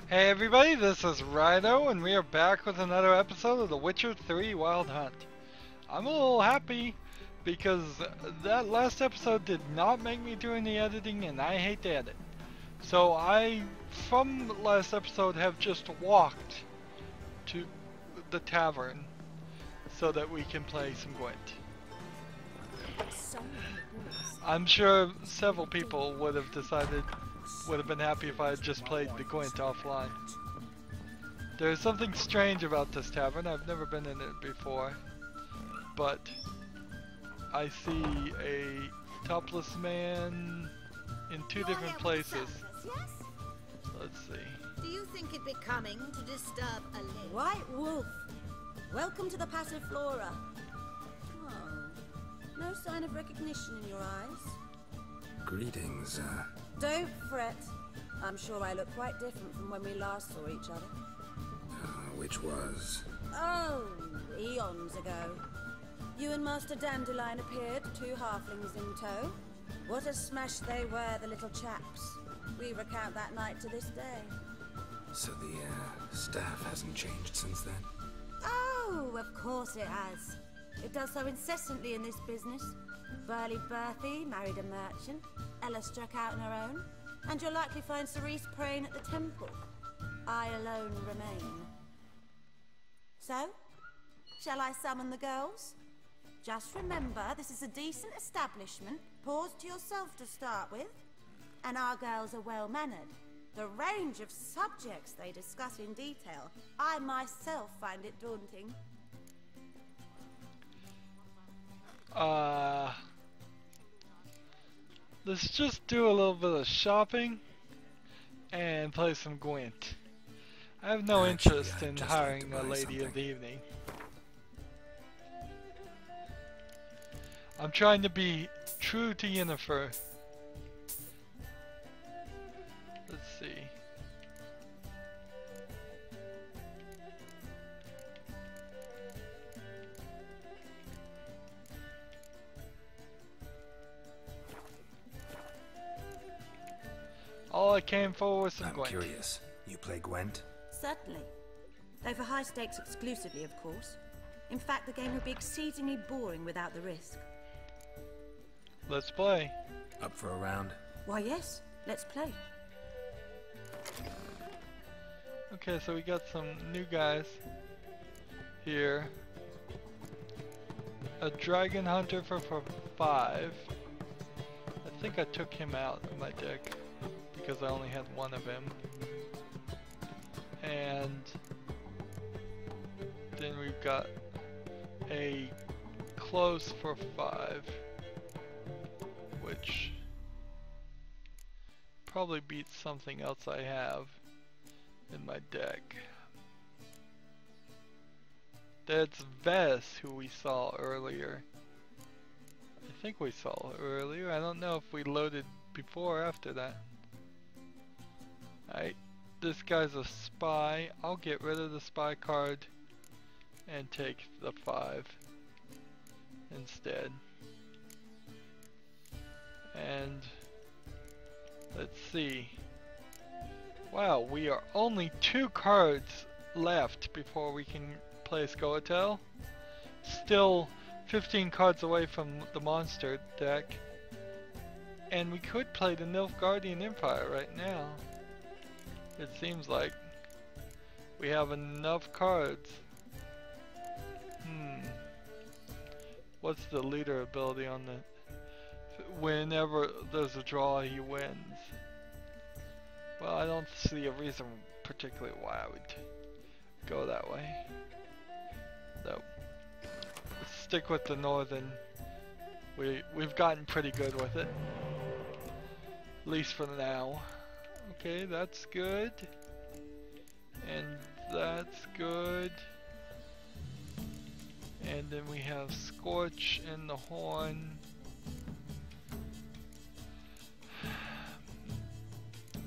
Hey everybody, this is Rydo, and we are back with another episode of The Witcher 3 Wild Hunt. I'm a little happy because that last episode did not make me do any editing, and I hate to edit. So from last episode, have just walked to the tavern so that we can play some Gwent. I'm sure several people would have been happy if I had just played the Gwent offline. There's something strange about this tavern. I've never been in it before, but I see a topless man in two different places. Let's see. Do you think it becoming to disturb a lady? White Wolf, welcome to the Passiflora. Oh, no sign of recognition in your eyes. Greetings, Don't fret. I'm sure I look quite different from when we last saw each other. which was... Oh, eons ago. You and Master Dandelion appeared, two halflings in tow. What a smash they were, the little chaps. We recount that night to this day. So the, staff hasn't changed since then? Oh, of course it has. It does so incessantly in this business. Burly Berthy married a merchant. Ella struck out on her own. And you'll likely find Cerise praying at the temple. I alone remain. So, shall I summon the girls? Just remember, this is a decent establishment. Pause to yourself to start with. And our girls are well-mannered. The range of subjects they discuss in detail, I myself find it daunting. Let's just do a little bit of shopping and play some Gwent. I have no Actually, interest in I'd just like hiring to a buy lady something. of the evening. I'm trying to be true to Yennefer. Let's see. All I came for was some I'm Gwent. curious. You play Gwent? Certainly. Though for high stakes exclusively, of course. In fact, the game would be exceedingly boring without the risk. Let's play. Up for a round? Why, yes. Let's play. Okay, so we got some new guys here. A dragon hunter for 5. I think I took him out of my deck because I only had one of him. And then we've got a close for 5, which probably beats something else I have in my deck. That's Vess, who we saw earlier. I think we saw earlier. I don't know if we loaded before or after that. Alright, this guy's a spy. I'll get rid of the spy card and take the 5 instead. And let's see. Wow, we are only 2 cards left before we can play Scoia'tael. Still 15 cards away from the monster deck. And we could play the Nilfgaardian Empire right now. It seems like we have enough cards. What's the leader ability on the... Whenever there's a draw, he wins. Well, I don't see a reason particularly why I would go that way. So, let's stick with the northern. We've gotten pretty good with it. At least for now. Okay, that's good. And that's good. And then we have Scorch and the Horn.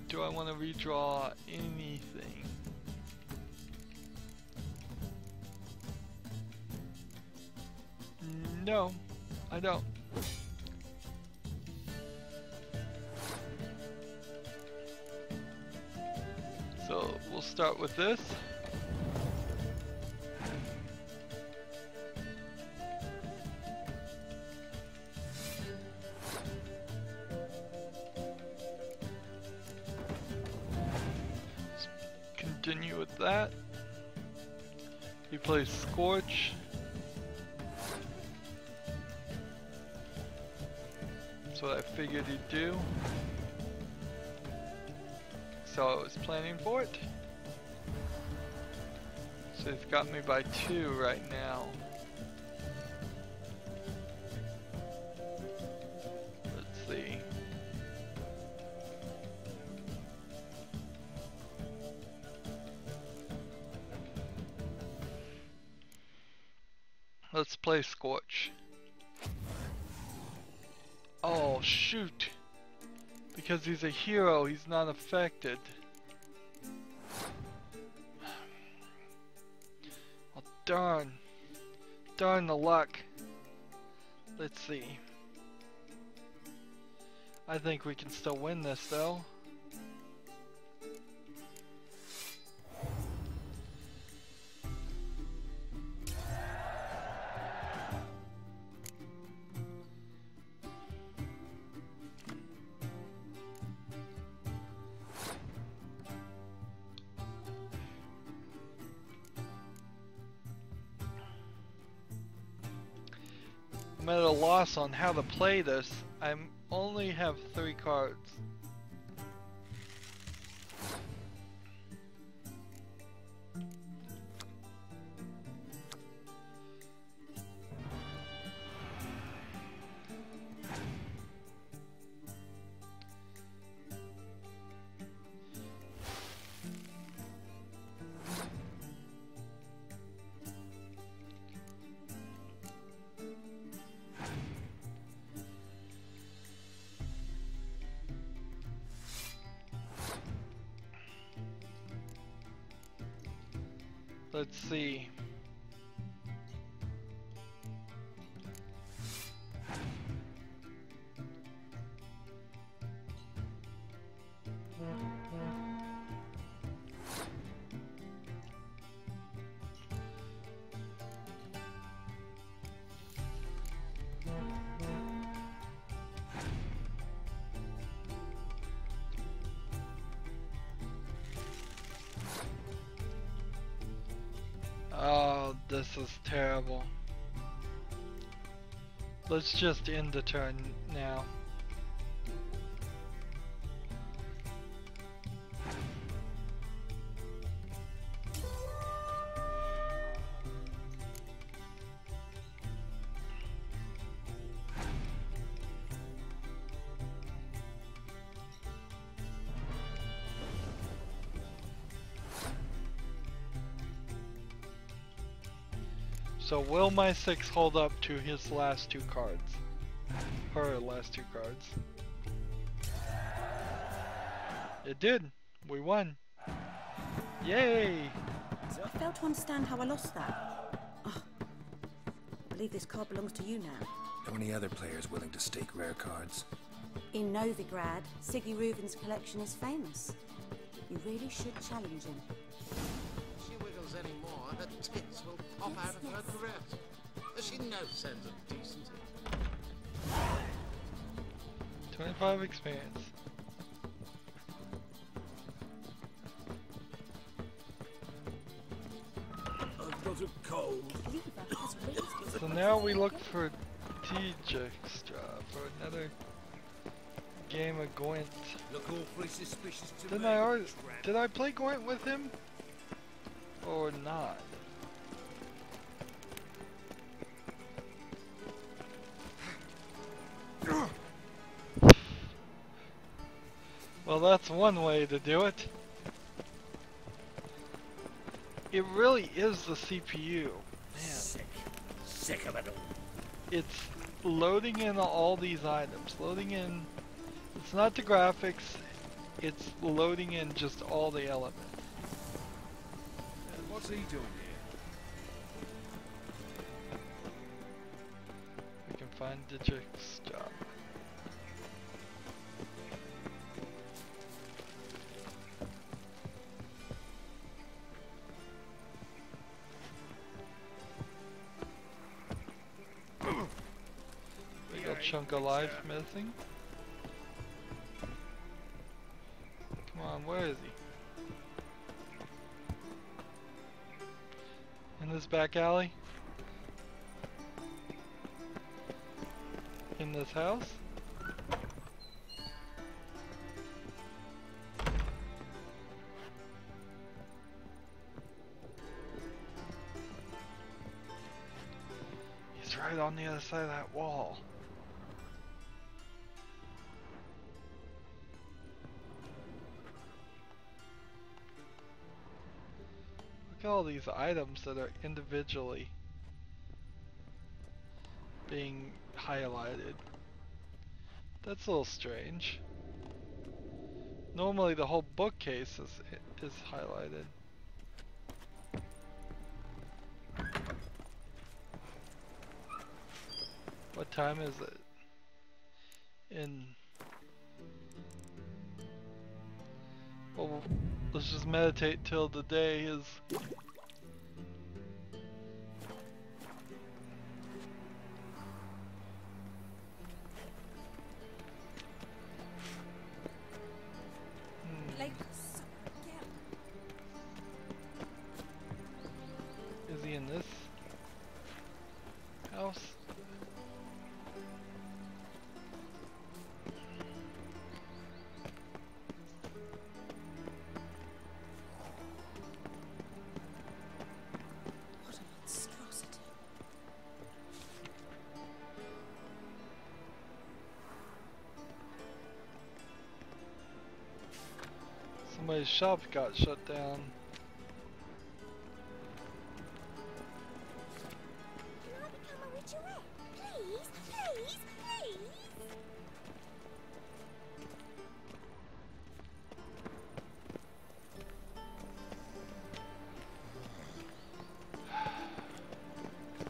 Do I want to redraw anything? No, I don't. So we'll start with this. Let's continue with that. He plays Scorch. That's what I figured he'd do. So I was planning for it. So he's got me by 2 right now. Let's see. Let's play Scorch. Oh shoot! Because he's a hero, he's not affected. Oh darn. Darn the luck. Let's see. I think we can still win this though. I'm at a loss on how to play this. I only have 3 cards. Let's see. Oh, this is terrible. Let's just end the turn now. So will my 6 hold up to his last 2 cards? Her last 2 cards. It did. We won. Yay! I fail to understand how I lost that. Oh, I believe this card belongs to you now. Know any other players willing to stake rare cards? In Novigrad, Siggy Reuven's collection is famous. You really should challenge him. If she wiggles any more, her tits will pop out of her dress. Has she no sense of decency? 25 experience. I've got a cold. So now we look for Dijkstra for another game of Gwent. Look awfully suspicious to Didn't me. I already, did I play Gwent with him? Or not? Well, that's one way to do it. It really is the CPU. Man. Sick of it all. It's loading in all these items. Loading in... It's not the graphics. It's loading in just all the elements. What's he doing here? We can find Dijkstra. chunk of life missing. Come on, where is he? In this back alley? In this house? He's right on the other side of that wall. Look at all these items that are individually being highlighted. That's a little strange. Normally the whole bookcase is highlighted. What time is it? Well, let's just meditate till the day is. Is he in this house? What a monstrosity. Somebody's shop got shut down. Can I become a ritual? Please, please, please.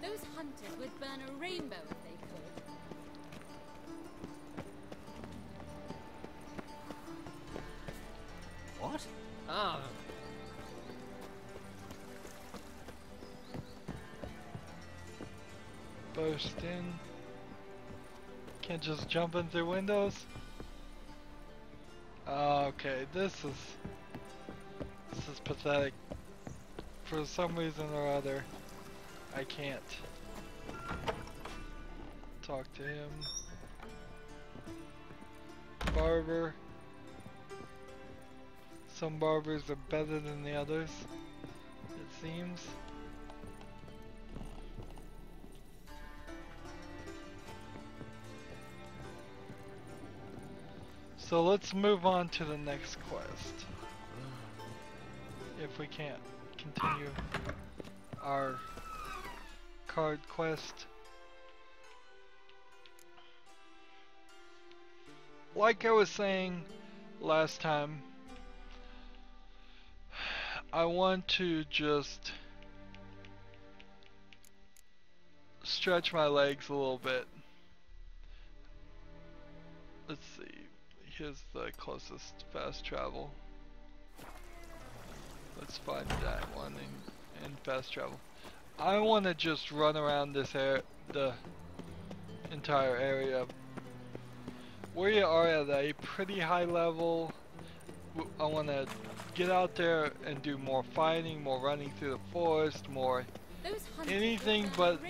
Those hunters would burn a rainbow if they could. What? Ah. Burst in. Can't just jump in through windows. Okay, this is pathetic. For some reason or other, I can't talk to him. Barber. Some barbers are better than the others, it seems. So let's move on to the next quest. If we can't continue our card quest. Like I was saying last time, I want to just stretch my legs a little bit. Let's see. Here's the closest fast travel. Let's find that one and fast travel. I want to just run around this the entire area. We are at a pretty high level. I want to get out there and do more fighting, more running through the forest, more anything but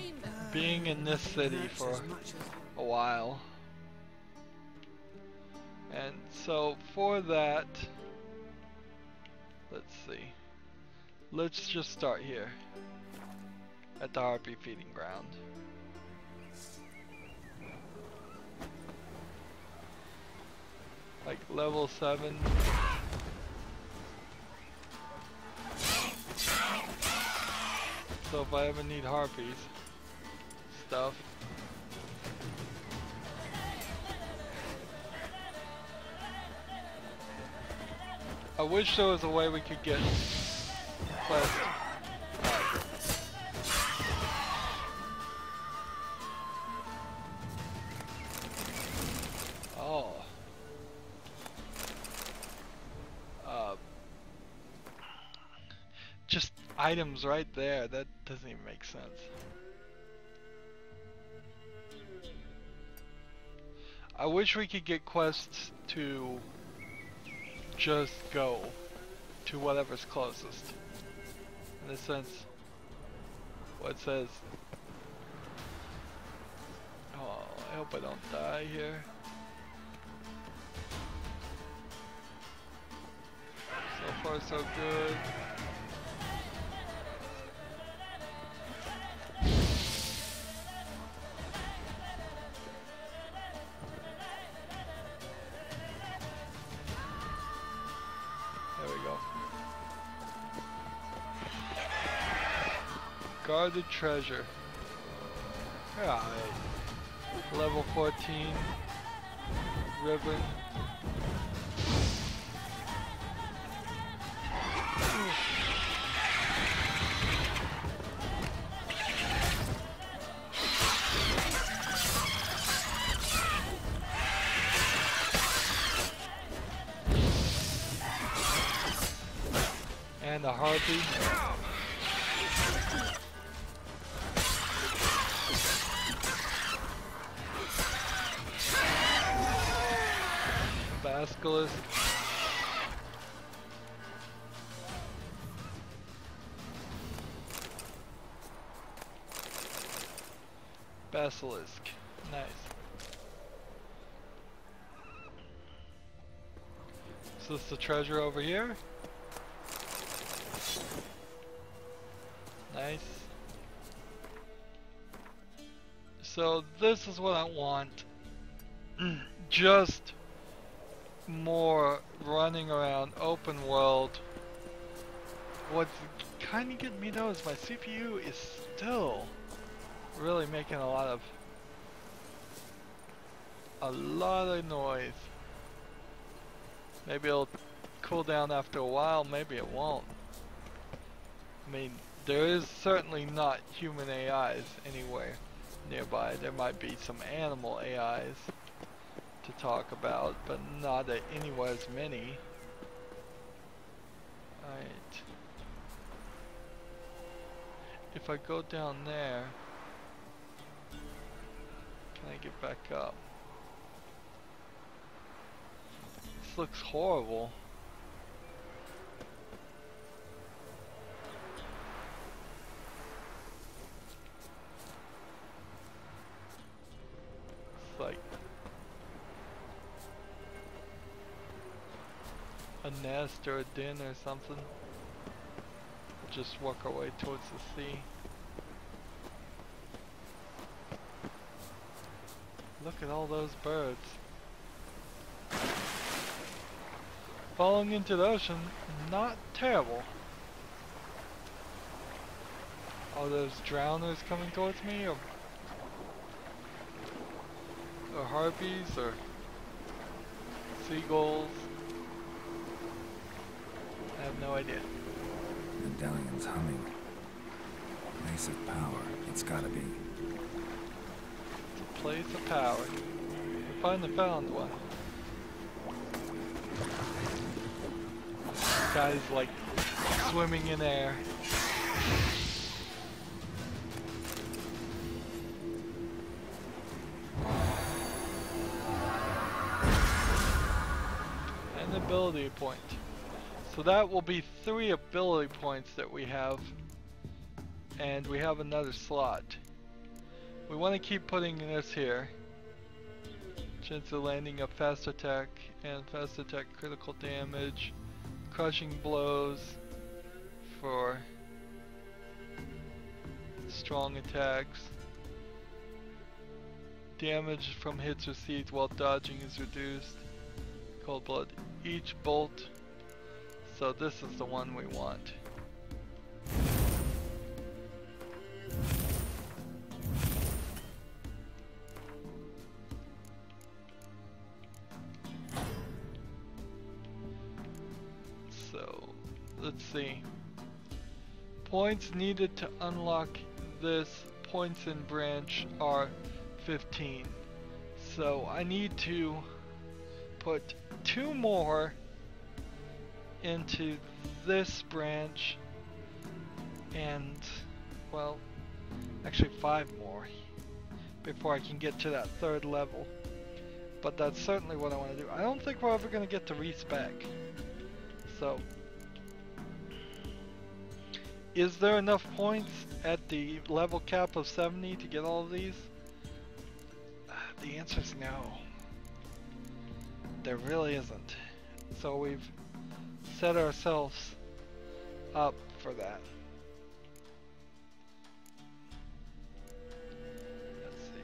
being in this city for a while. And so for that, let's see. Let's just start here at the Harpy feeding ground. Like level 7. So if I ever need harpies stuff. I wish there was a way we could get quest. Oh. Just items right there. That doesn't even make sense. I wish we could get quests to just go to whatever's closest. In a sense, what it says. Oh, I hope I don't die here. So far so good. There we go. Guarded treasure. Alright. Level 14. Ribbon. And a harpy. Basilisk. Basilisk. Nice. Is this the treasure over here? Nice. So this is what I want. Just more running around, open world. What's kind of getting me though is my CPU is still really making a lot of noise. Maybe it'll cool down after a while, maybe it won't. I mean, there is certainly not human AIs anywhere nearby. There might be some animal AIs to talk about, but not anywhere as many. Alright. If I go down there, can I get back up? This looks horrible. It's like a nest or a den or something. Just work our way towards the sea. Look at all those birds. Falling into the ocean, not terrible. Are those drowners coming towards me, or harpies, or seagulls? I have no idea. Medallion's humming. Place of power. It's gotta be. It's a place of power. We finally found one. Guy's like swimming in air. An ability point. So that will be 3 ability points that we have. And we have another slot. We want to keep putting this here. Chance of landing of fast attack and fast attack critical damage. Crushing blows for strong attacks. Damage from hits received while dodging is reduced. Cold blood. Each bolt. So this is the one we want. So let's see. Points needed to unlock this points in branch are 15. So I need to put 2 more into this branch and, well, actually 5 more before I can get to that 3rd level. But that's certainly what I want to do. I don't think we're ever going to get to respec. So, is there enough points at the level cap of 70 to get all of these? The answer is no. There really isn't. So we've set ourselves up for that. Let's see.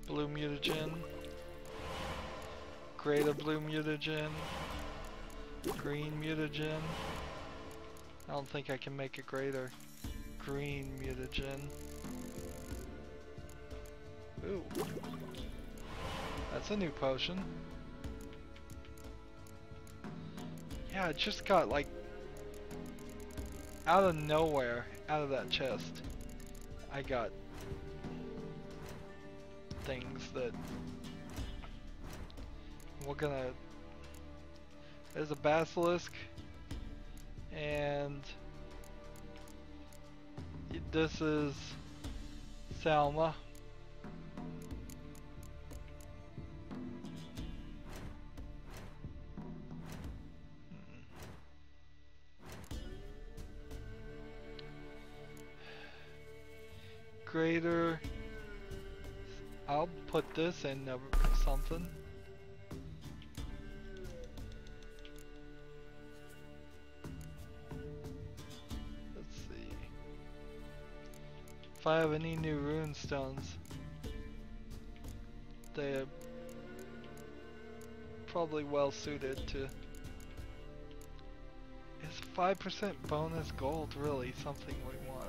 Blue mutagen. Greater blue mutagen. Green mutagen. I don't think I can make a greater green mutagen. Ooh. That's a new potion. Yeah, it just got like out of nowhere, out of that chest. I got things that we're gonna. There's a basilisk, and this is Salma. Greater. I'll put this in something. Let's see. If I have any new rune stones, they're probably well suited to. Is 5% bonus gold really something we want?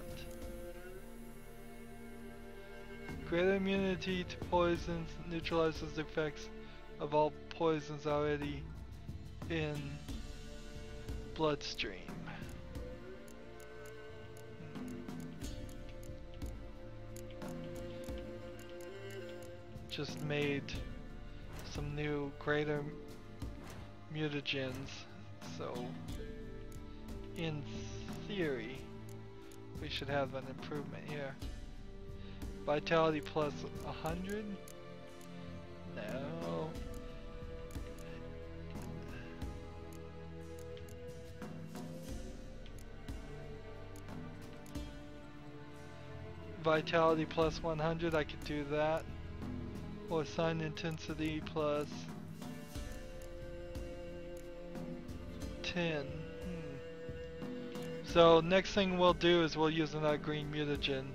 Greater immunity to poisons neutralizes the effects of all poisons already in bloodstream. Just made some new greater mutagens, so in theory we should have an improvement here. Vitality plus 100? No. Vitality plus 100, I could do that. Or sign intensity plus 10. So next thing we'll do is we'll use another green mutagen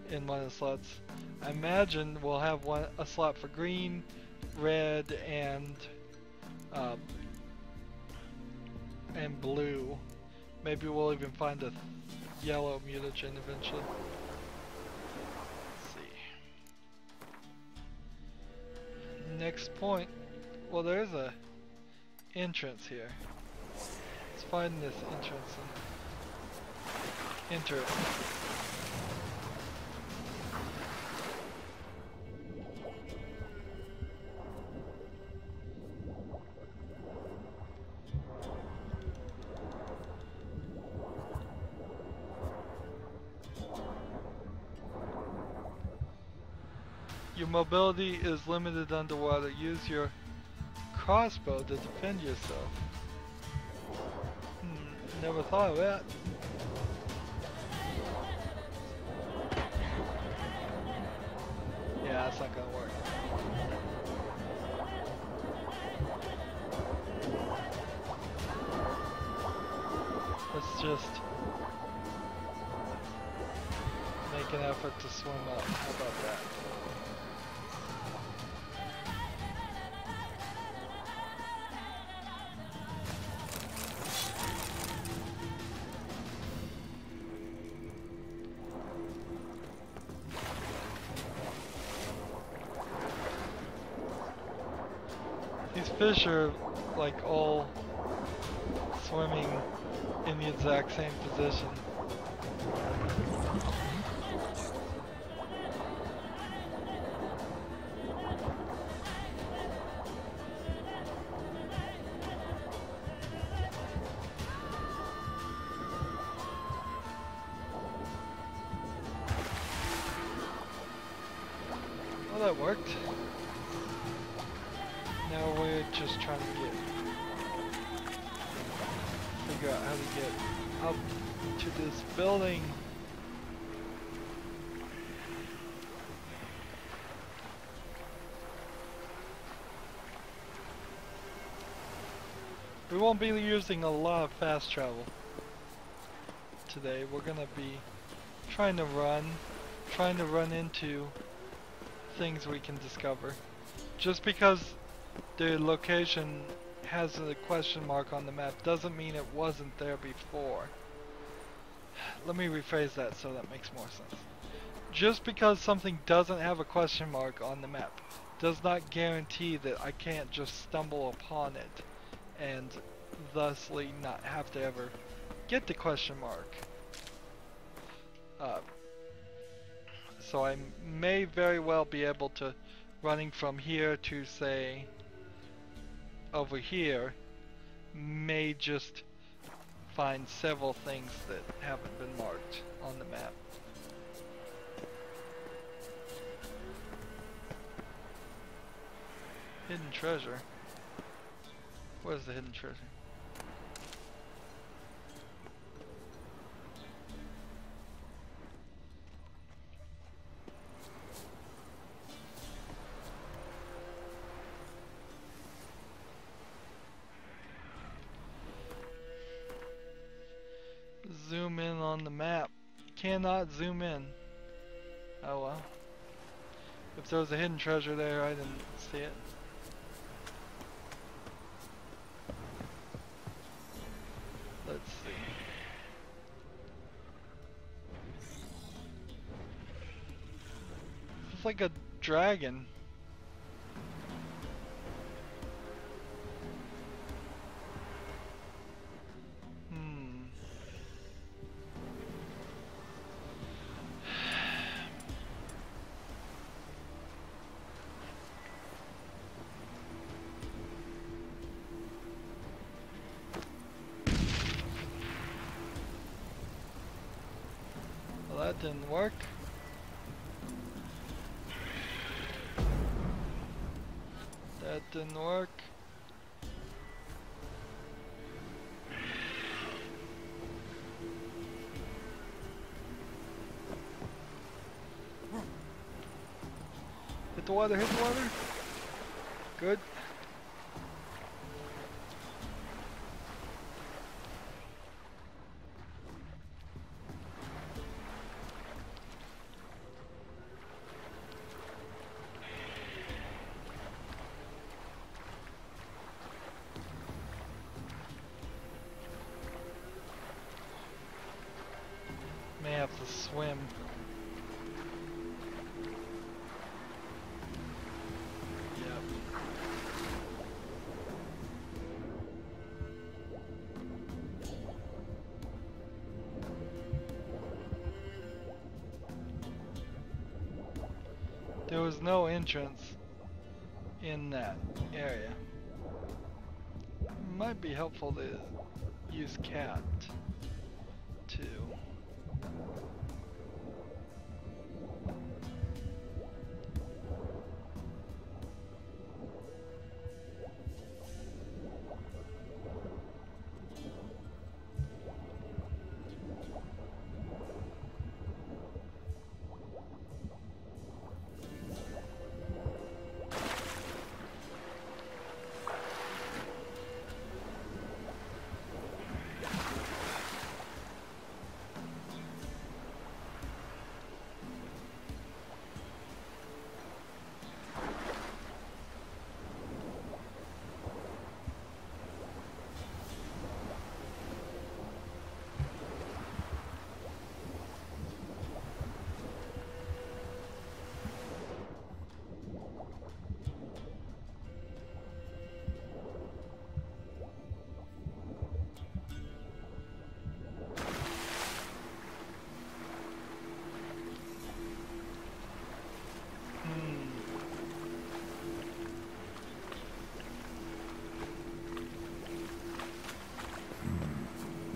in one of the slots. I imagine we'll have a slot for green, red, and blue. Maybe we'll even find a yellow mutagen eventually. Let's see. Next point. Well, there's a entrance here. Let's find this entrance and enter it. Your mobility is limited underwater. Use your crossbow to defend yourself. Never thought of that. Yeah, that's not gonna work. Let's just make an effort to swim up. How about that? These fish are like all swimming in the exact same position. Well, that worked. Now we're just trying to figure out how to get up to this building. We won't be using a lot of fast travel today. We're gonna be trying to run into things we can discover. Just because the location has a question mark on the map doesn't mean it wasn't there before. Let me rephrase that so that makes more sense. Just because something doesn't have a question mark on the map does not guarantee that I can't just stumble upon it and thusly not have to ever get the question mark. So I may very well be able to, running from here to say over here, may just find several things that haven't been marked on the map. Hidden treasure. Where's the hidden treasure? Zoom in on the map. Cannot zoom in. Oh well. If there was a hidden treasure there, I didn't see it. Let's see. It's like a dragon. That didn't work. That didn't work. Hit the water, hit the water. Good. May have to swim. Yep. There was no entrance in that area. Might be helpful to use cat too.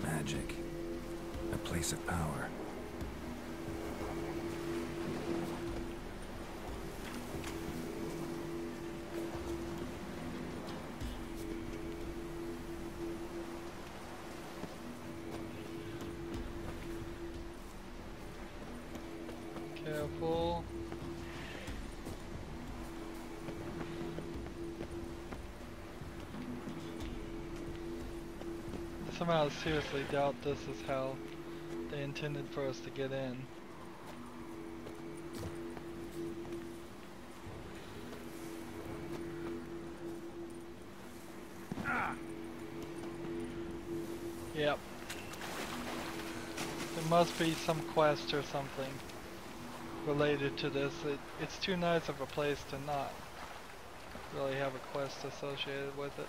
Magic. A place of power. somehow seriously doubt this is how they intended for us to get in. Yep. There must be some quest or something related to this. It's too nice of a place to not really have a quest associated with it.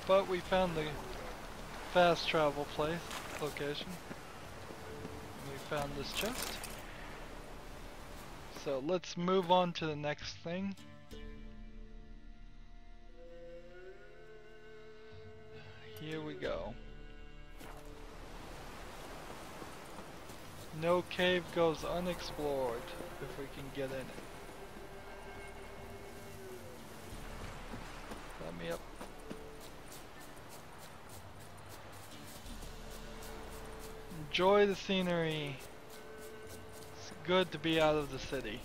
But we found the fast travel place, location. We found this chest. So let's move on to the next thing. Here we go. No cave goes unexplored if we can get in it. Let me up. Enjoy the scenery. It's good to be out of the city.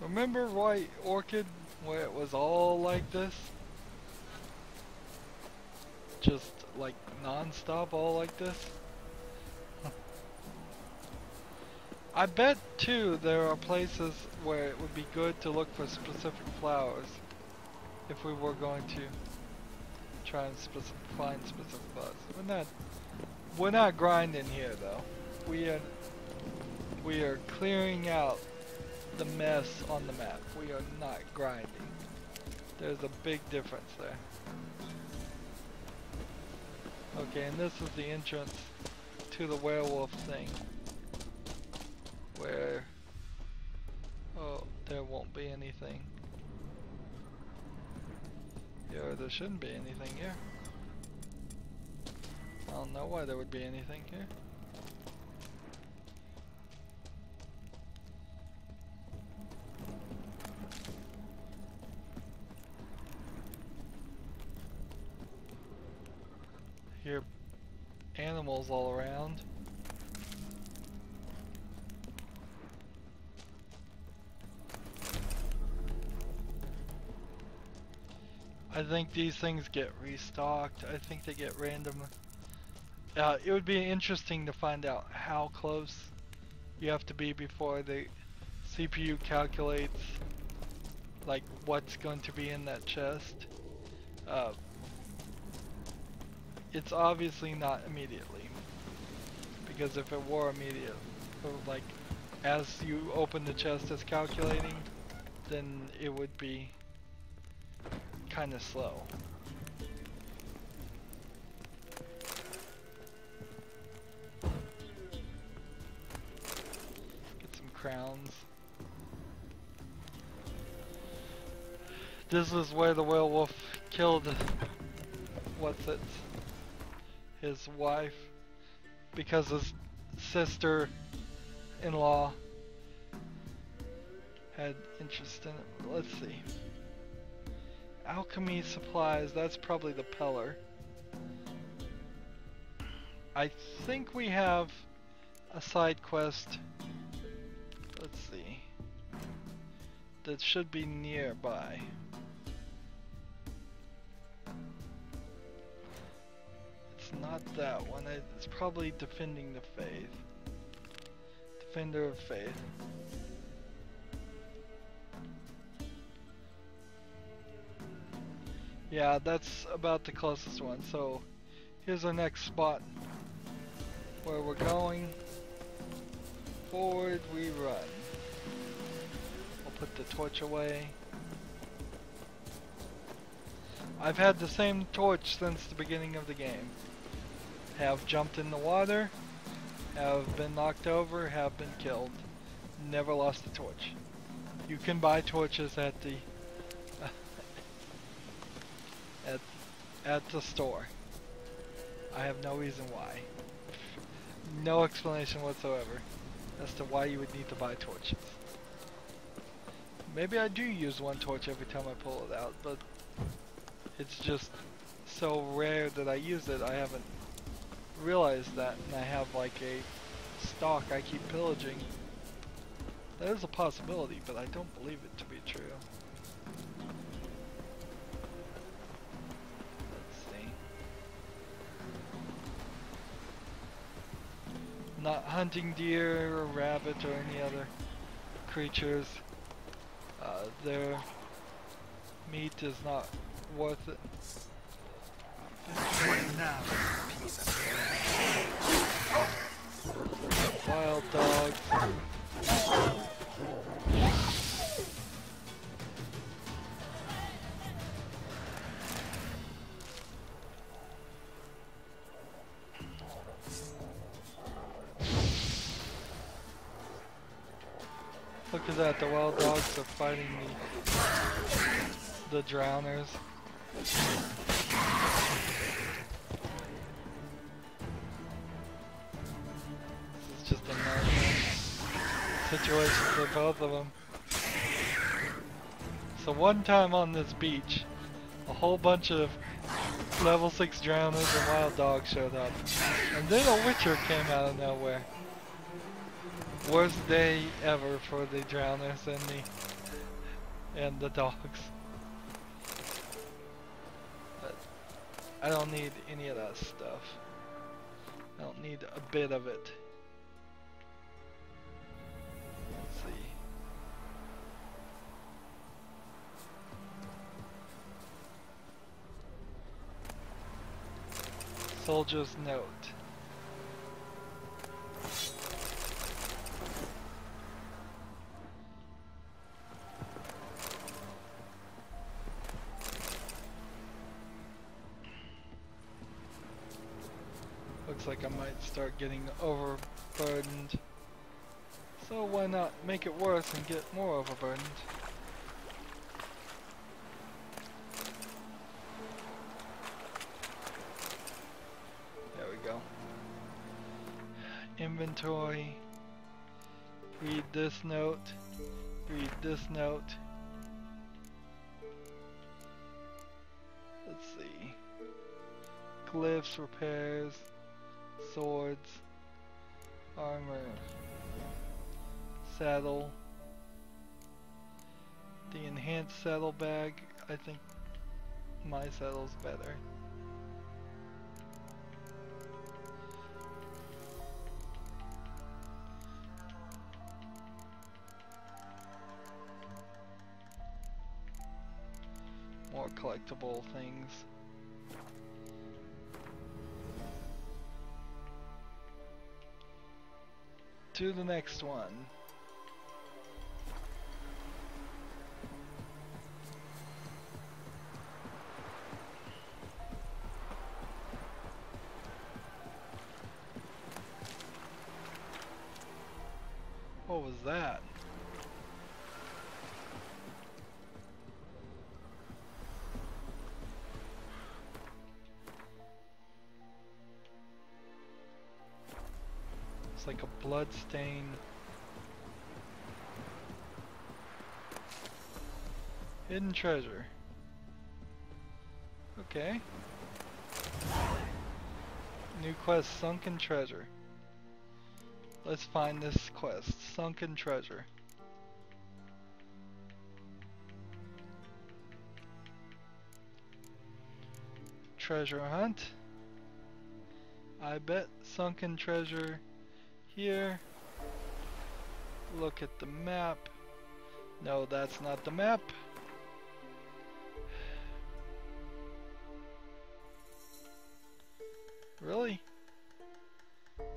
Remember White Orchid, where it was all like this? Just like non-stop, all like this? I bet too there are places where it would be good to look for specific flowers if we were going to try and find specific flowers. We're not grinding here though. We are clearing out the mess on the map. We are not grinding. There's a big difference there. Okay, and this is the entrance to the werewolf thing. Where, oh, there won't be anything. Yeah, there shouldn't be anything here. I don't know why there would be anything here. Hear animals all around. I think these things get restocked. I think they get random. It would be interesting to find out how close you have to be before the CPU calculates like what's going to be in that chest. It's obviously not immediately, because if it were immediate, or like as you open the chest it's calculating, then it would be kind of slow. Get some crowns. This is where the werewolf killed his wife, because his sister-in-law had interest in it. Let's see. Alchemy supplies, that's probably the Peller. I think we have a side quest, let's see, that should be nearby. It's not that one, it's probably Defending the Faith. Defender of Faith. Yeah, that's about the closest one. So here's our next spot where we're going. Forward we run. We'll put the torch away. I've had the same torch since the beginning of the game. Have jumped in the water, have been knocked over, have been killed. Never lost a torch. You can buy torches at the at the store. I have no reason why. No explanation whatsoever as to why you would need to buy torches. Maybe I do use one torch every time I pull it out, but it's just so rare that I use it, I haven't realized that, and I have like a stock I keep pillaging. That is a possibility, but I don't believe it to be true. Let's see. Not hunting deer or rabbit or any other creatures. Their meat is not worth it. Wild dogs. Look at that, the wild dogs are fighting the drowners. This is just a nightmare situation for both of them. So one time on this beach, a whole bunch of level 6 drowners and wild dogs showed up. And then a witcher came out of nowhere. Worst day ever for the drowners and the dogs. But I don't need any of that stuff. I don't need a bit of it. Let's see. Soldier's note. Looks like I might start getting overburdened. So why not make it worse and get more overburdened? There we go. Inventory. Read this note. Read this note. Let's see. Glyphs, repairs. Swords, armor, saddle, the enhanced saddle bag. I think my saddle's better. More collectible things. To the next one. What was that? It's like a blood stain. Hidden treasure. Okay. New quest, sunken treasure. Let's find this quest, sunken treasure. Treasure hunt. I bet sunken treasure here. Look at the map. No, that's not the map. Really? It's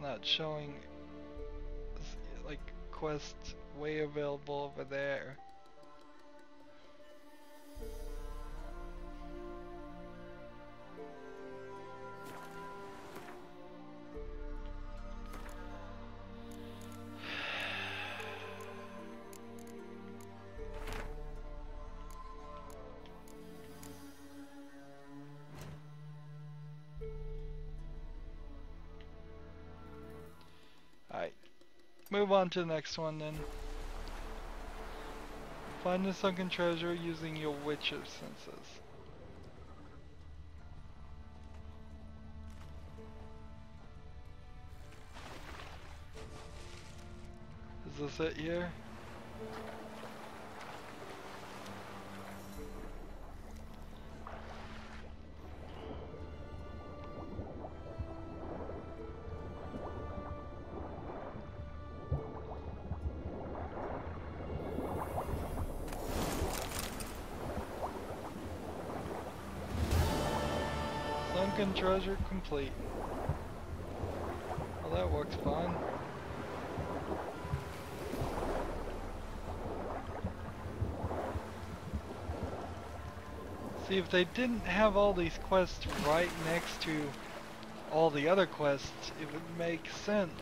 not showing like quest way available over there. move on to the next one then. Find the sunken treasure using your witcher senses. Is this it here? Sunken treasure complete. Well, that works fine. See, if they didn't have all these quests right next to all the other quests, it would make sense.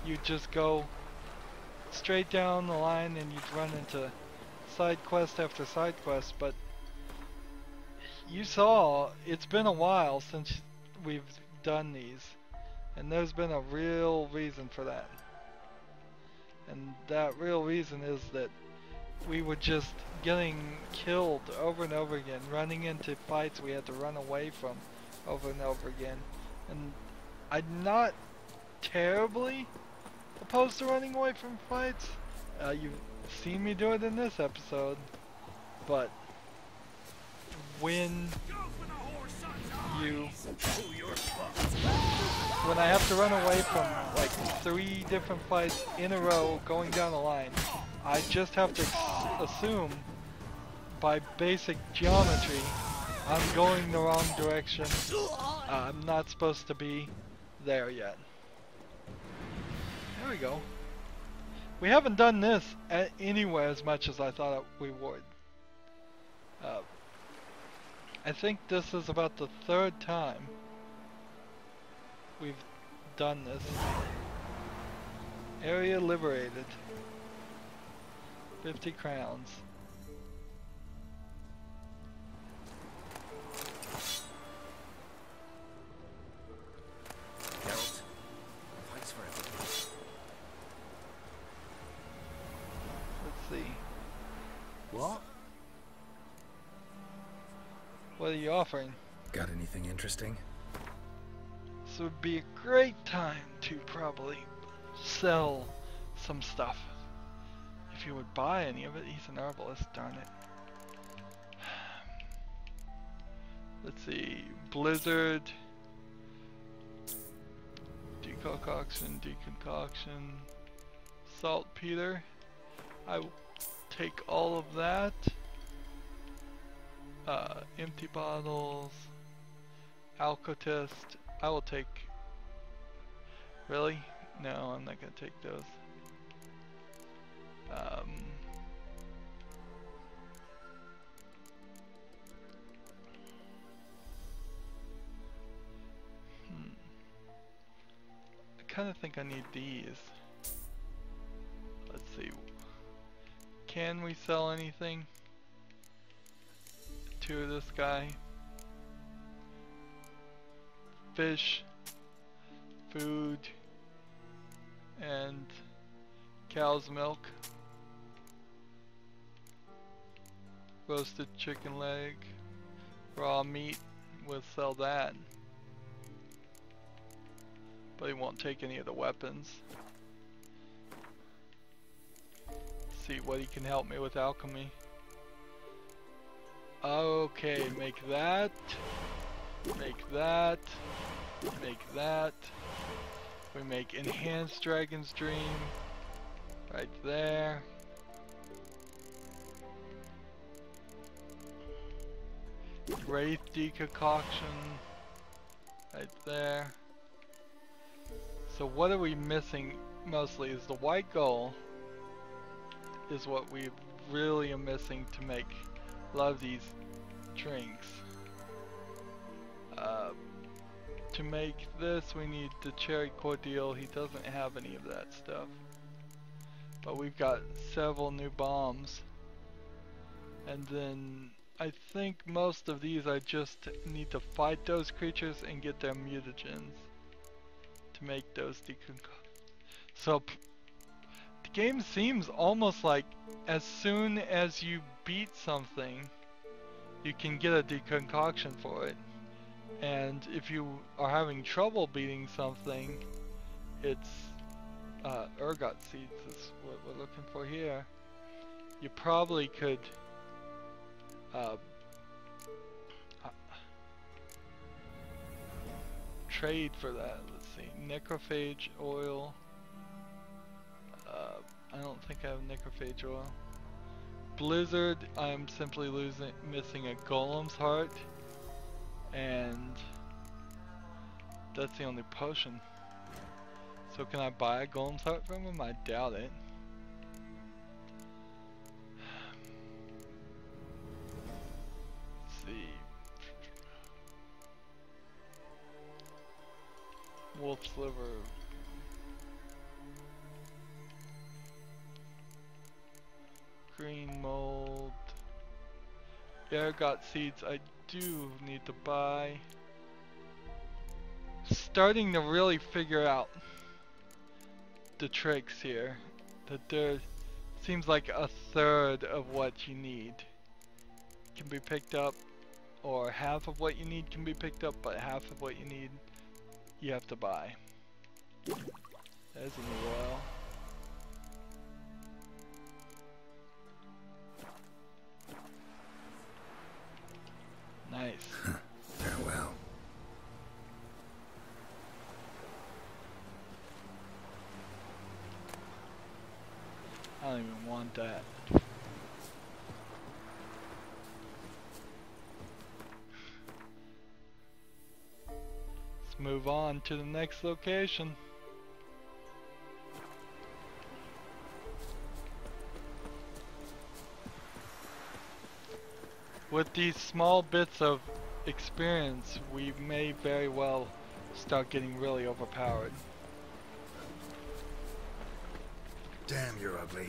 You'd just go straight down the line and you'd run into side quest after side quest, but you saw, it's been a while since we've done these, and there's been a real reason for that. And that real reason is that we were just getting killed over and over again, running into fights we had to run away from over and over again. And I'm not terribly opposed to running away from fights. You've seen me do it in this episode, but when I have to run away from like 3 different fights in a row going down the line, I just have to assume by basic geometry I'm going the wrong direction. I'm not supposed to be there yet. There we go. We haven't done this anywhere as much as I thought we would. I think this is about the 3rd time we've done this. Area liberated. 50 crowns. Geralt, fights for everything. Let's see. What? What are you offering? Got anything interesting? This would be a great time to probably sell some stuff. If you would buy any of it, he's an herbalist, darn it. Let's see, Blizzard, deconcoction, saltpeter. I will take all of that. Empty bottles, Alcotest. I will take. Really? No, I'm not gonna take those. I kind of think I need these. Let's see. Can we sell anything to this guy? Fish, food, and cow's milk. Roasted chicken leg, raw meat, we'll sell that. But he won't take any of the weapons. See what he can help me with alchemy. Okay, make that, make that, make that. We make enhanced Dragon's Dream right there. Wraith deconcoction right there. So what are we missing mostly is the white gold is what we really are missing to make a lot of these drinks. To make this we need the cherry cordial. He doesn't have any of that stuff. But we've got several new bombs. And then I think most of these I just need to fight those creatures and get their mutagens to make those deconcoct. So game seems almost like as soon as you beat something, you can get a deconcoction for it. And if you are having trouble beating something, it's ergot seeds is what we're looking for here. You probably could trade for that. Let's see, necrophage oil. I don't think I have necrophage oil. Blizzard, I'm simply missing a golem's heart, and that's the only potion. So can I buy a golem's heart from him? I doubt it. Let's see. Wolf's liver. Green mold. Ergot seeds I do need to buy. Starting to really figure out the tricks here. That there seems like a third of what you need can be picked up, or half of what you need can be picked up, but half of what you need you have to buy. There's a new oil. Nice. Farewell. I don't even want that. Let's move on to the next location. With these small bits of experience, we may very well start getting really overpowered. Damn, you're ugly.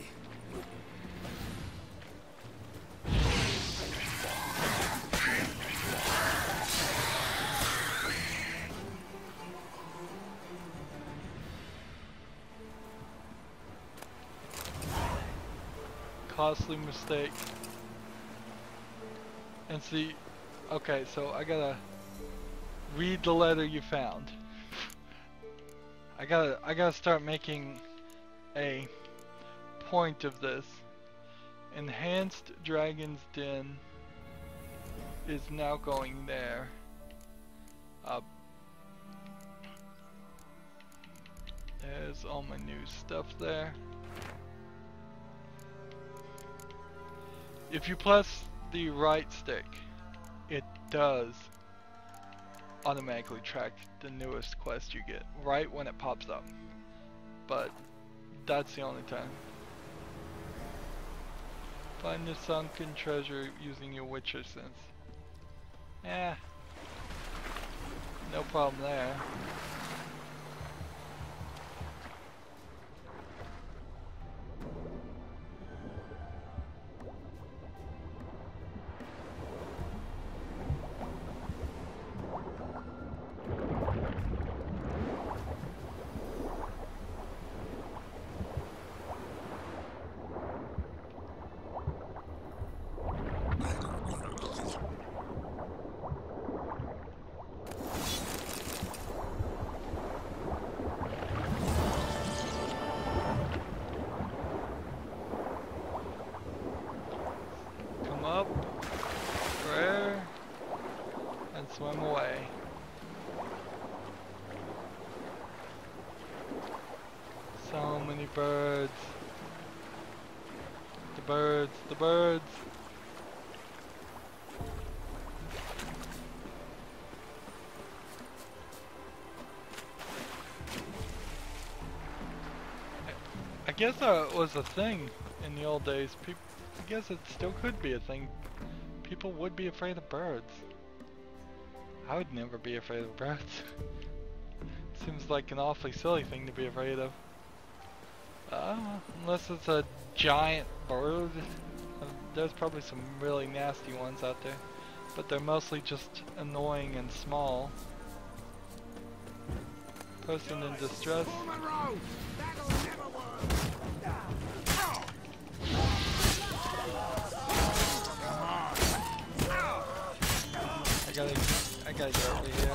Costly mistake. And see, okay, so I gotta read the letter you found. I gotta start making a point of this. Enhanced Dragon's Den is now going there. There's all my new stuff there. If you press the right stick, it does automatically track the newest quest you get right when it pops up, but that's the only time. Find the sunken treasure using your Witcher sense. No problem there. Up, prayer, and swim away. So many birds. The birds, the birds. I guess that was a thing in the old days. I guess it still could be a thing. People would be afraid of birds. I would never be afraid of birds. Seems like an awfully silly thing to be afraid of. Unless it's a giant bird. There's probably some really nasty ones out there. But they're mostly just annoying and small. Person in distress. I gotta get over here.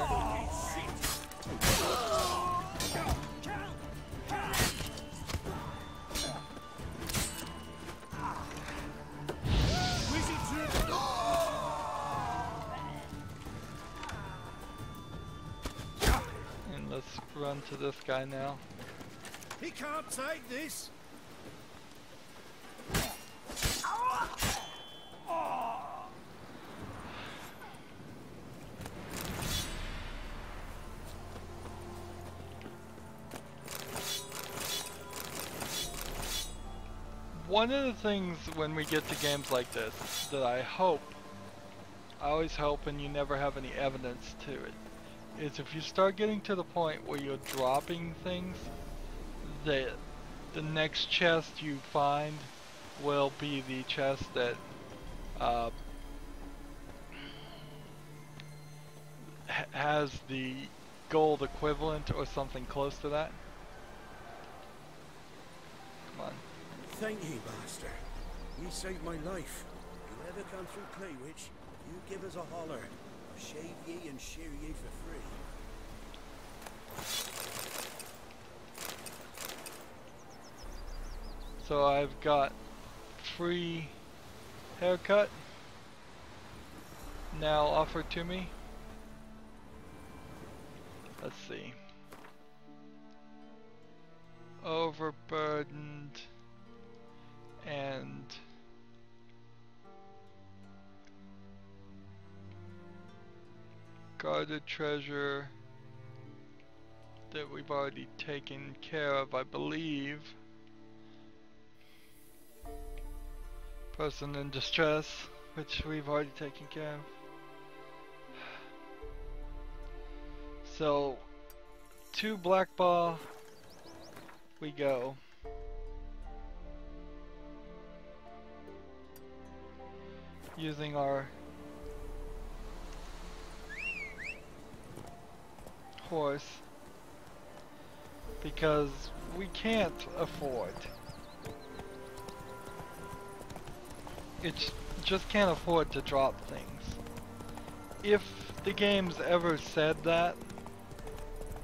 And let's run to this guy now. He can't take this. One of the things when we get to games like this that I always hope, and you never have any evidence to it, is if you start getting to the point where you're dropping things, that the next chest you find will be the chest that has the gold equivalent or something close to that. Come on. Thank ye, master. Ye saved my life. You ever come through Claywich, you give us a holler. I'll shave ye and shear ye for free. So I've got free haircut now offered to me. Let's see. Overburdened and guarded treasure that we've already taken care of, I believe. Person in distress, which we've already taken care of. So, to Black Ball we go. Using our horse because we can't afford. It's just can't afford to drop things. If the game's ever said that,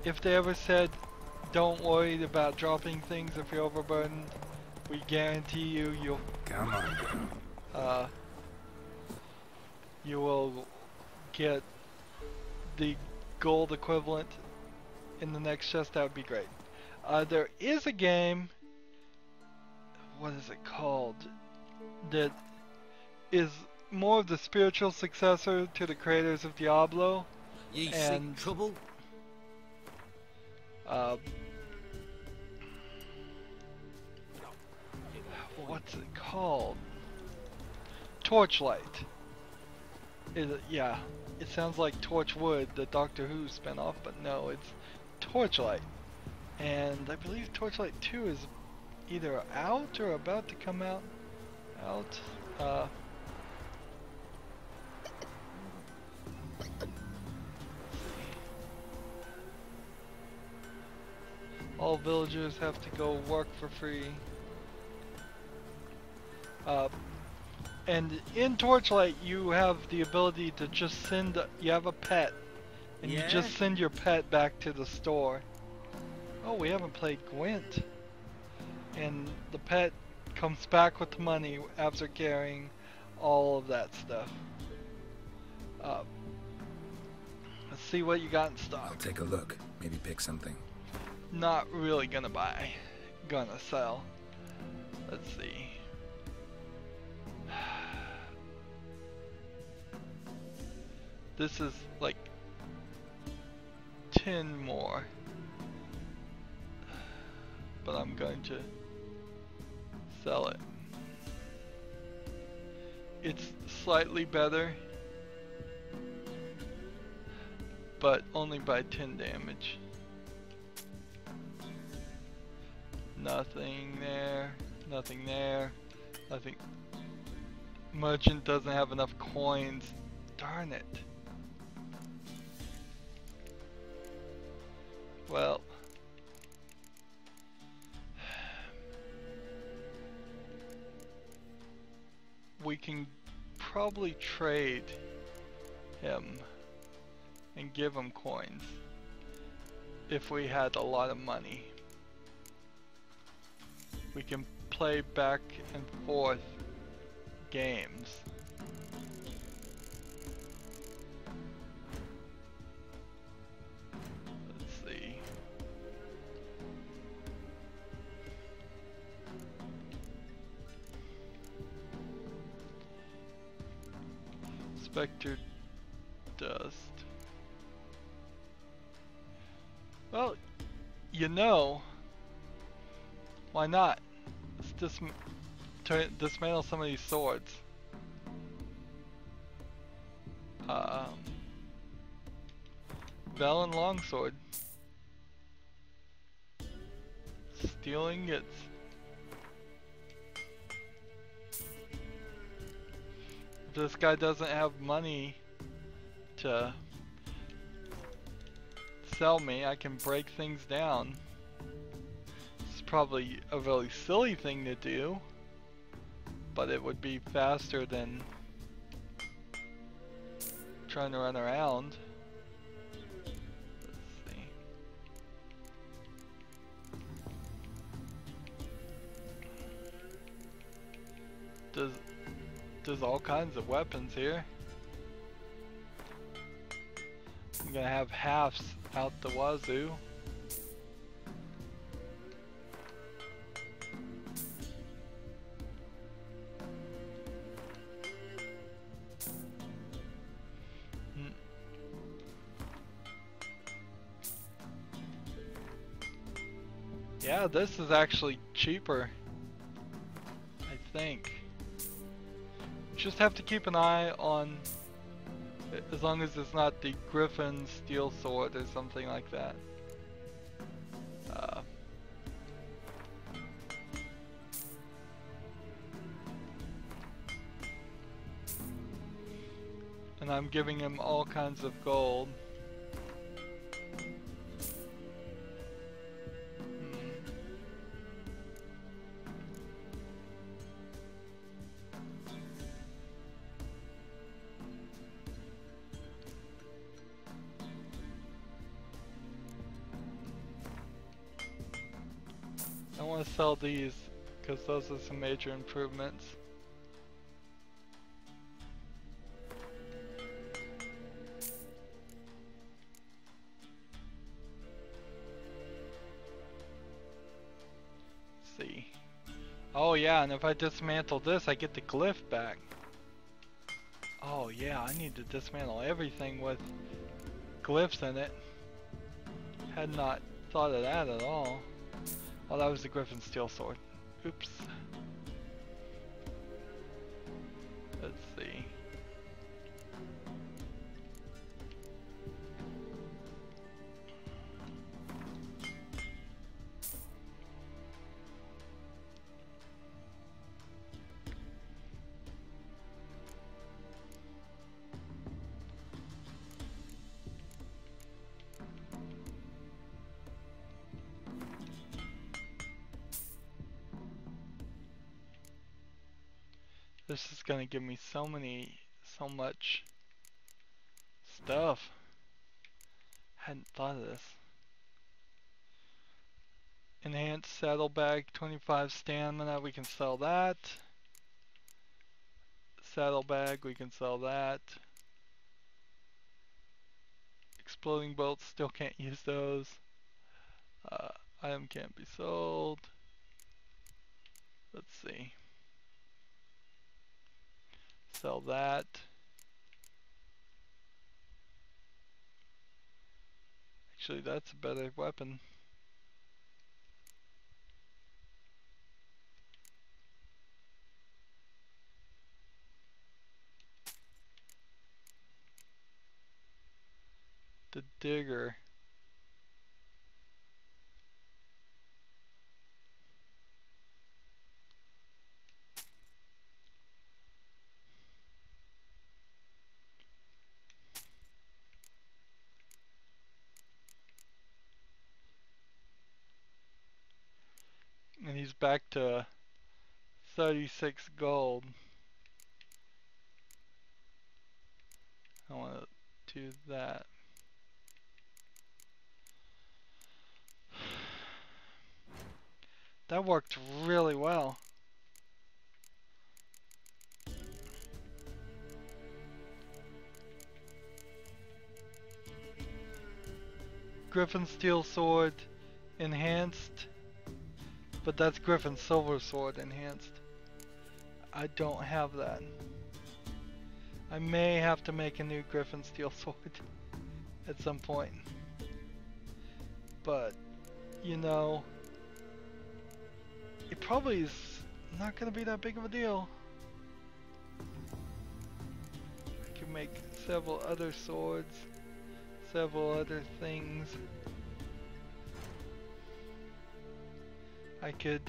if they ever said don't worry about dropping things if you're overburdened, we guarantee you'll Come on. You will get the gold equivalent in the next chest. That would be great. There is a game, what is it called, that is more of the spiritual successor to the creators of Diablo. Ye and seek trouble? What's it called? Torchlight. Is it? Yeah, it sounds like Torchwood, the Doctor Who spinoff, but no, it's Torchlight. And I believe Torchlight 2 is either out or about to come out. All villagers have to go work for free. And in Torchlight, you have the ability to just send. You have a pet, and you just send your pet back to the store. Oh, we haven't played Gwent. And the pet comes back with the money after carrying all of that stuff. Let's see what you got in stock. I'll take a look. Maybe pick something. Not really gonna buy. Gonna sell. Let's see. This is like 10 more. But I'm going to sell it. It's slightly better, but only by 10 damage. Nothing there, nothing there, nothing. Merchant doesn't have enough coins. Darn it. Well, we can probably trade him and give him coins if we had a lot of money. We can play back and forth games. Let's see. Spectre Dust. Well, you know, why not? Let's dismantle some of these swords. Bell and Longsword. Steel ingots. If this guy doesn't have money to sell me, I can break things down. It's probably a really silly thing to do, but it would be faster than trying to run around. Let's see. There's all kinds of weapons here. I'm gonna have halves out the wazoo. Yeah, this is actually cheaper, I think. Just have to keep an eye on, as long as it's not the Griffin Steel Sword or something like that. And I'm giving him all kinds of gold. I want to sell these because those are some major improvements. Let's see. Oh yeah, and if I dismantle this, I get the glyph back. Oh yeah, I need to dismantle everything with glyphs in it. Had not thought of that at all. Oh, that was the Griffin Steel Sword. Oops. Let's see. This is gonna give me so much stuff. Hadn't thought of this. Enhanced saddlebag, 25 stamina, we can sell that. Saddlebag, we can sell that. Exploding bolts, still can't use those. Item can't be sold. Let's see. Sell that. Actually, that's a better weapon. The digger. And he's back to 36 gold. I want to do that. That worked really well. Griffin Steel Sword enhanced, but that's Griffin Silver Sword enhanced. I don't have that. I may have to make a new Griffin Steel Sword at some point. But, you know, it probably is not going to be that big of a deal. I can make several other swords, several other things. I could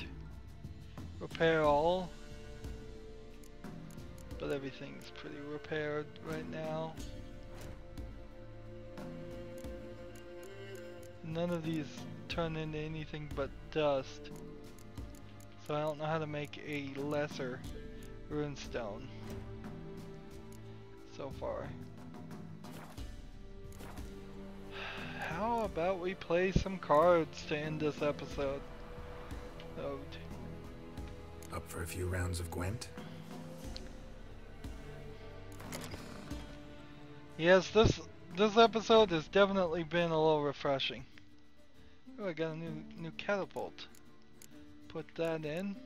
repair all, but everything's pretty repaired right now. None of these turn into anything but dust, so I don't know how to make a lesser runestone so far. How about we play some cards to end this episode? Up for a few rounds of Gwent? Yes, this episode has definitely been a little refreshing. Oh, I got a new catapult. Put that in.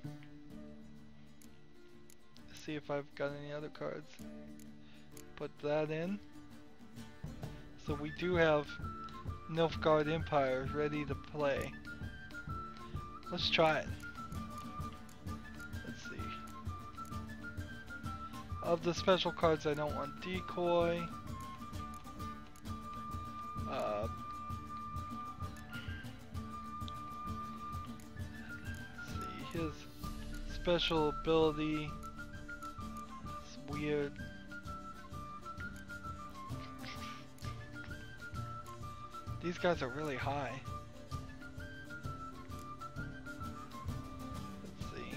See if I've got any other cards. Put that in. So we do have Nilfgaard Empire ready to play. Let's try it. Let's see. Of the special cards, I don't want Decoy. Let's see, his special ability is weird. These guys are really high. Let's see.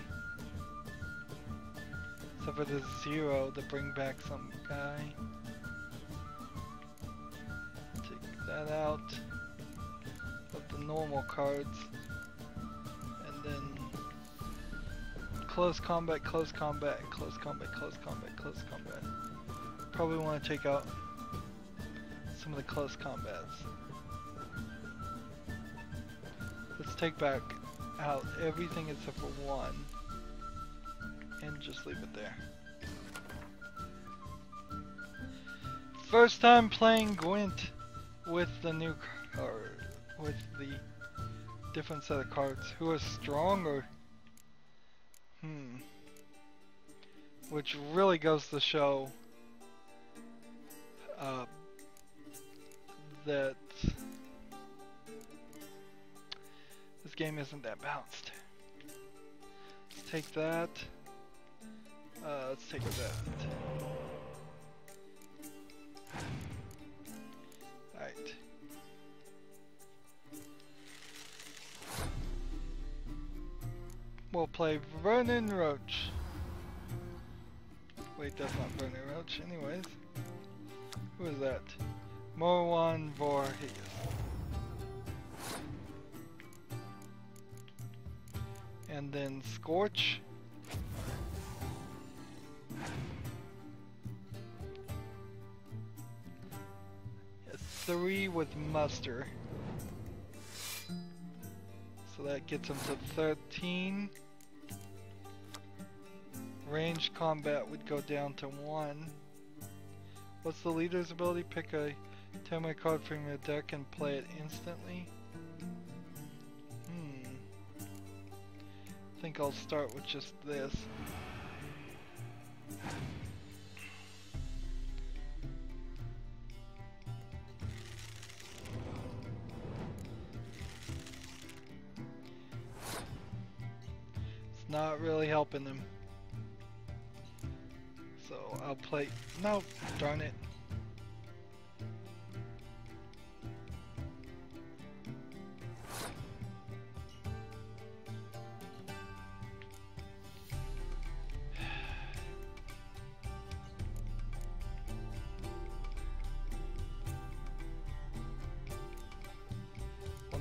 Except for the 0 to bring back some guy. Take that out of the normal cards. And then close combat, close combat, close combat, close combat, close combat. Probably want to take out some of the close combats. Let's take back out everything except for 1 and just leave it there. First time playing Gwent with the new card, with the different set of cards. Who is stronger? Which really goes to show that this game isn't that balanced. Let's take that. Let's take that. Alright. We'll play Vernon Roach. Wait, that's not Vernon Roach anyways. Who is that? Morwan Voorhees. And then Scorch. It's 3 with Muster. So that gets him to 13. Ranged combat would go down to 1. What's the leader's ability? Pick a 10-way card from your deck and play it instantly. I think I'll start with just this. It's not really helping them. So I'll play... No, darn it.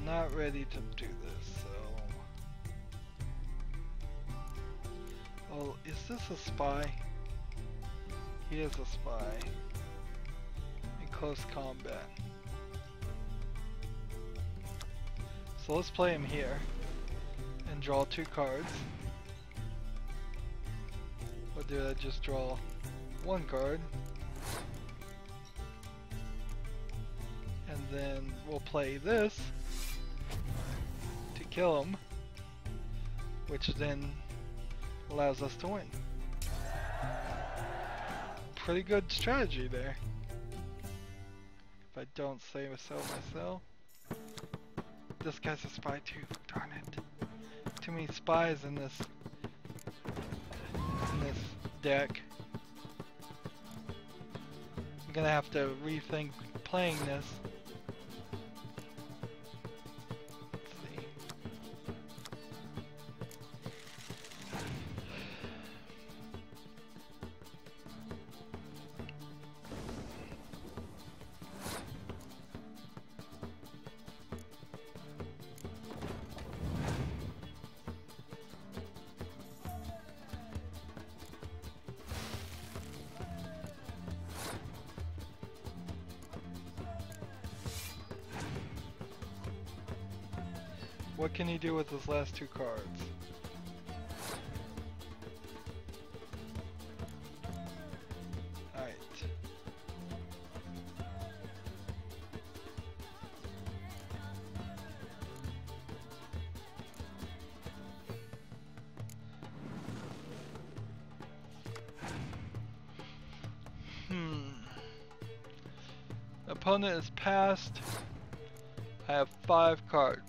not ready to do this, so... Oh, is this a spy? He is a spy. In close combat. So let's play him here. And draw 2 cards. Or did I just draw 1 card? And then we'll play this to kill him, which then allows us to win. Pretty good strategy there, if I don't say so myself. This guy's a spy too, darn it. Too many spies in this deck. I'm gonna have to rethink playing this. What can he do with his last 2 cards? Alright. Opponent is passed. I have 5 cards.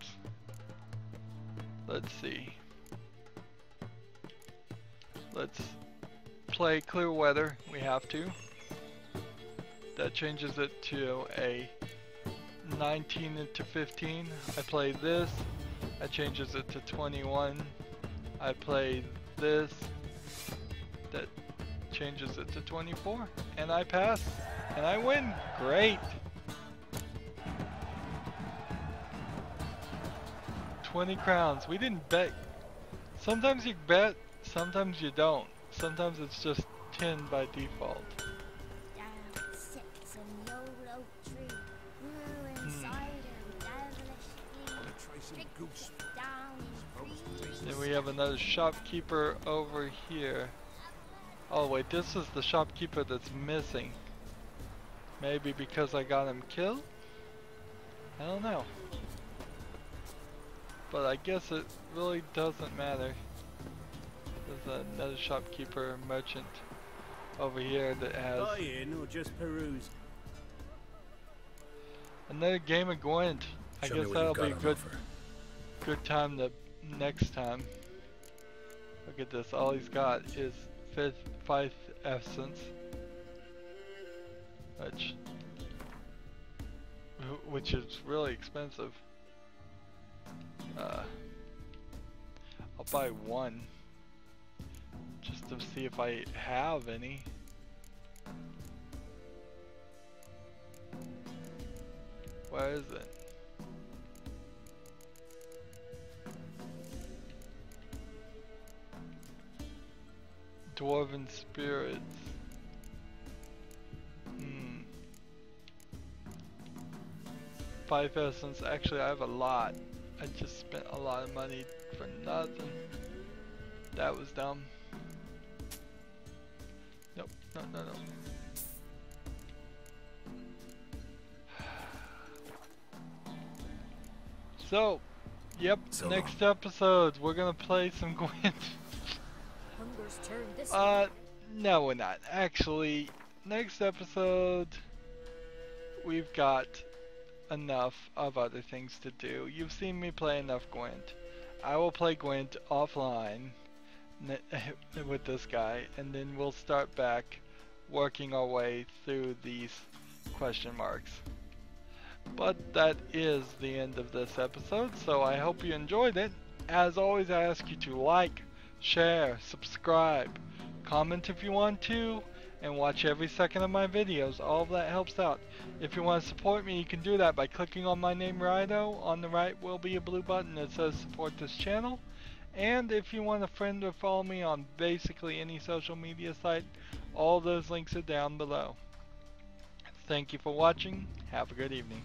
Let's see. Let's play clear weather. We have to. That changes it to a 19 into 15. I play this. That changes it to 21. I play this. That changes it to 24. And I pass. And I win. Great. 20 crowns. We didn't bet. Sometimes you bet, sometimes you don't. Sometimes it's just 10 by default. Down sits a low oak tree, grew inside a devilish flea. Goose. Down his breeze. Then we have another shopkeeper over here. Oh wait, this is the shopkeeper that's missing. Maybe because I got him killed? I don't know. But I guess it really doesn't matter. There's another shopkeeper merchant over here that has Buy in or just peruse? another game of Gwent. I Show me guess what that'll you've be a got on good offer. good time to next time. Look at this, all he's got is 5 essence. Which is really expensive. I'll buy 1 just to see if I have any. Where is it? Dwarven spirits. 5 essence. Actually, I have a lot. I just spent a lot of money for nothing. That was dumb. Nope. No. So, yep. So next episode, we're gonna play some Gwent. Hunger's turned this way. No, we're not. Actually, next episode, we've got enough of other things to do. You've seen me play enough Gwent. I will play Gwent offline with this guy, and then we'll start back working our way through these question marks. But that is the end of this episode, so I hope you enjoyed it. As always, I ask you to like, share, subscribe, comment if you want to, and watch every second of my videos. All of that helps out. If you want to support me, you can do that by clicking on my name, Rydo. On the right will be a blue button that says support this channel. And if you want to friend or follow me on basically any social media site, all those links are down below. Thank you for watching. Have a good evening.